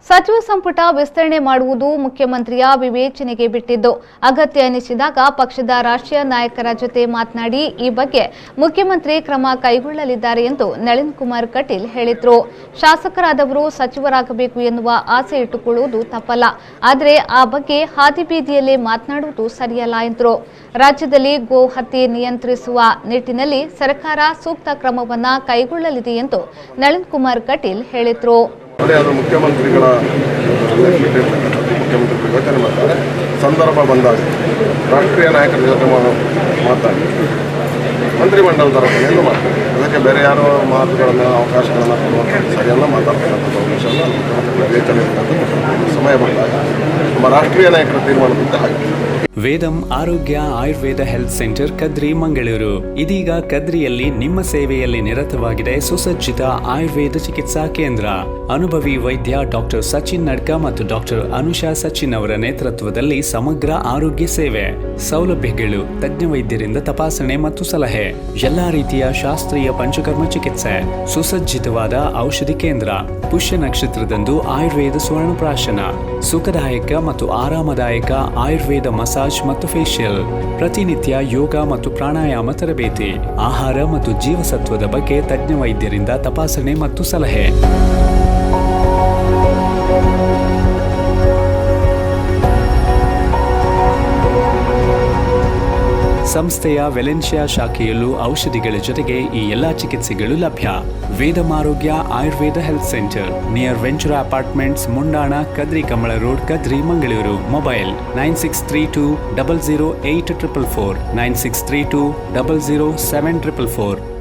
ಸಚಿವ ಸಂಪುಟ ವಿಸ್ತರಣೆ ಮಾಡುವುದು ಮುಖ್ಯಮಂತ್ರಿಯ ವಿವೇಚನೆಗೆ ಬಿಟ್ಟಿದ್ದು, ಅಗತ್ಯ ಎನಿಸಿದಾಗ ಪಕ್ಷದ ರಾಷ್ಟ್ರೀಯ ನಾಯಕರ ಜೊತೆ ಮಾತನಾಡಿ ಈ ಬಗ್ಗೆ ಮುಖ್ಯಮಂತ್ರಿ ಕ್ರಮ ಕೈಗೊಳ್ಳಲಿದ್ದಾರೆ ಎಂದು ನಳಿನ್ ಕುಮಾರ್ ಕಟೀಲ್ ಹೇಳಿದರು. ಶಾಸಕರಾದವರು ಸಚಿವರಾಗಬೇಕು ಎನ್ನುವ ಆಸೆ ಇಟ್ಟುಕೊಳ್ಳುವುದು ತಪ್ಪಲ್ಲ, ಆದರೆ ಆ ಬಗ್ಗೆ ಹಾದಿಬೀದಿಯಲ್ಲೇ ಮಾತನಾಡುವುದು ಸರಿಯಲ್ಲ ಎಂದರು. ರಾಜ್ಯದಲ್ಲಿ ಗೋ ಹತ್ಯೆ ನಿಯಂತ್ರಿಸುವ ನಿಟ್ಟಿನಲ್ಲಿ ಸರ್ಕಾರ ಸೂಕ್ತ ಕ್ರಮವನ್ನು ಕೈಗೊಳ್ಳಲಿದೆ ಎಂದು ನಳಿನ್ ಕುಮಾರ್ ಕಟೀಲ್ ಹೇಳಿದರು. ಮುಖ್ಯಮಂತ್ರಿಗಳ ಮುಖ್ಯಮಂತ್ರಿಗಳು ಯೋಚನೆ ಮಾಡ್ತಾರೆ. ಸಂದರ್ಭ ಬಂದಾಗ ರಾಷ್ಟ್ರೀಯ ನಾಯಕರ ಜೊತೆ ಮಾತಾಡಿ ಮಂತ್ರಿಮಂಡಲದ ರಚನೆಯನ್ನು ಮಾಡ್ತಾರೆ. ಅದಕ್ಕೆ ಬೇರೆ ಯಾರೋ ಮಾತುಗಳನ್ನು ಅವಕಾಶಗಳನ್ನು ಕೊಡುವಂಥ ಸರಿಯಲ್ಲ, ಮಾತಾಡ್ತಕ್ಕಂಥದ್ದು ವಿಷಯ ಮುಖ್ಯಮಂತ್ರಿಗಳ ವಿವೇಚನೆ ಸಮಯ ಬಂದಾಗ ನಮ್ಮ ರಾಷ್ಟ್ರೀಯ ನಾಯಕರ ತೀರ್ಮಾನದಿಂದ ಹಾಗೆ. ವೇದಂ ಆರೋಗ್ಯ ಆಯುರ್ವೇದ ಹೆಲ್ತ್ ಸೆಂಟರ್ ಕದ್ರಿ ಮಂಗಳೂರು ಇದೀಗ ಕದ್ರಿಯಲ್ಲಿ ನಿಮ್ಮ ಸೇವೆಯಲ್ಲಿ ನಿರತವಾಗಿದೆ ಸುಸಜ್ಜಿತ ಆಯುರ್ವೇದ ಚಿಕಿತ್ಸಾ ಕೇಂದ್ರ. ಅನುಭವಿ ವೈದ್ಯ ಡಾಕ್ಟರ್ ಸಚಿನ್ ನಡ್ಕ ಮತ್ತು ಡಾಕ್ಟರ್ ಅನುಷಾ ಸಚಿನ್ ಅವರ ನೇತೃತ್ವದಲ್ಲಿ ಸಮಗ್ರ ಆರೋಗ್ಯ ಸೇವೆ, ಸೌಲಭ್ಯಗಳು, ತಜ್ಞ ವೈದ್ಯರಿಂದ ತಪಾಸಣೆ ಮತ್ತು ಸಲಹೆ, ಎಲ್ಲಾ ರೀತಿಯ ಶಾಸ್ತ್ರೀಯ ಪಂಚಕರ್ಮ ಚಿಕಿತ್ಸೆ, ಸುಸಜ್ಜಿತವಾದ ಔಷಧಿ ಕೇಂದ್ರ, ಪುಷ್ಯ ನಕ್ಷತ್ರದಂದು ಆಯುರ್ವೇದ ಸ್ವರ್ಣಪ್ರಾಶನ, ಸುಖದಾಯಕ ಮತ್ತು ಆರಾಮದಾಯಕ ಆಯುರ್ವೇದ ಮಸಾಜ್ ಮತ್ತು ಫೇಶಿಯಲ್, ಪ್ರತಿನಿತ್ಯ ಯೋಗ ಮತ್ತು ಪ್ರಾಣಾಯಾಮ ತರಬೇತಿ, ಆಹಾರ ಮತ್ತು ಜೀವಸತ್ವದ ಬಗ್ಗೆ ತಜ್ಞ ವೈದ್ಯರಿಂದ ತಪಾಸಣೆ ಮತ್ತು ಸಲಹೆ. ಸಂಸ್ಥೆಯ ವೆಲೆನ್ಶಿಯಾ ಶಾಖೆಯಲ್ಲೂ ಔಷಧಿಗಳ ಜೊತೆಗೆ ಈ ಎಲ್ಲಾ ಚಿಕಿತ್ಸೆಗಳು ಲಭ್ಯ. Vedam Arogya Ayurveda health centre near Ventura Apartments, ಮುಂಡಾಣ, ಕದ್ರಿ ಕಮಳ ರೋಡ್, ಕದ್ರಿ ಮಂಗಳೂರು. ಮೊಬೈಲ್ 9632 00844, 9632 00744.